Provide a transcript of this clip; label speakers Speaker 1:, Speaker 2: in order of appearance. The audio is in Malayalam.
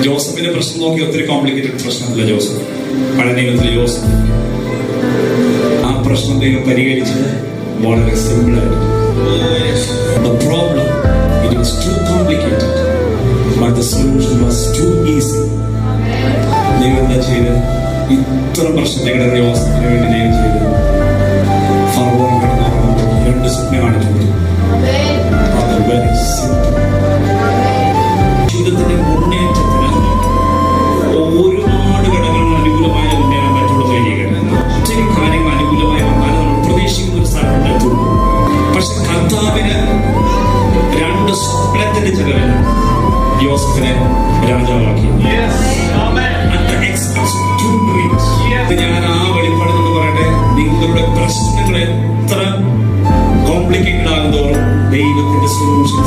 Speaker 1: ജോസഫിന്റെ പ്രശ്നം നോക്കി ഒത്തിരി കോംപ്ലിക്കേറ്റഡ് പ്രശ്നമല്ല ജോസഫ്. പഴയ നിയമത്തിലെ ജോസഫ് ആ പ്രശ്നം ദൈവം പരിഹരിച്ചത് വളരെ സിമ്പിൾ ആയിരുന്നു. The problem, it was too complicated, but the solution was too easy. ദൈവം എന്താ ചെയ്ത് ഇത്ര പ്രശ്നങ്ങളുടെ ജോസഫിന് വേണ്ടി ദൈവം ചെയ്ത് ഫറവോൻ കിടന്നുറങ്ങുമ്പോൾ 2 സ്വപ്നം കാണിച്ചു. ജീവിതത്തിന്റെ മുന്നേറ്റത്തിന് ഒരുപാട് ഘടകങ്ങൾ അനുകൂലമായ മുന്നേറാൻ പറ്റുള്ള വഴിയാണ്. ഒത്തിരി കാര്യങ്ങൾ അനുകൂലമായി വന്നാൽ നമ്മൾ പ്രതീക്ഷിക്കുന്ന ഒരു സ്ഥലത്തെത്തുള്ളൂ. പക്ഷെ കർത്താവിന് 2 സ്വപ്നത്തിന്റെ ചെലവിൽ യോസഫിനെ രാജാവാക്കി. ഞാൻ ആ വെളിപ്പാട് എന്ന് പറയട്ടെ, നിങ്ങളുടെ പ്രശ്നങ്ങൾ എത്ര കോംപ്ലിക്കേറ്റഡ് ആകുന്നതോറും ദൈവത്തിന്റെ സൊല്യൂഷൻ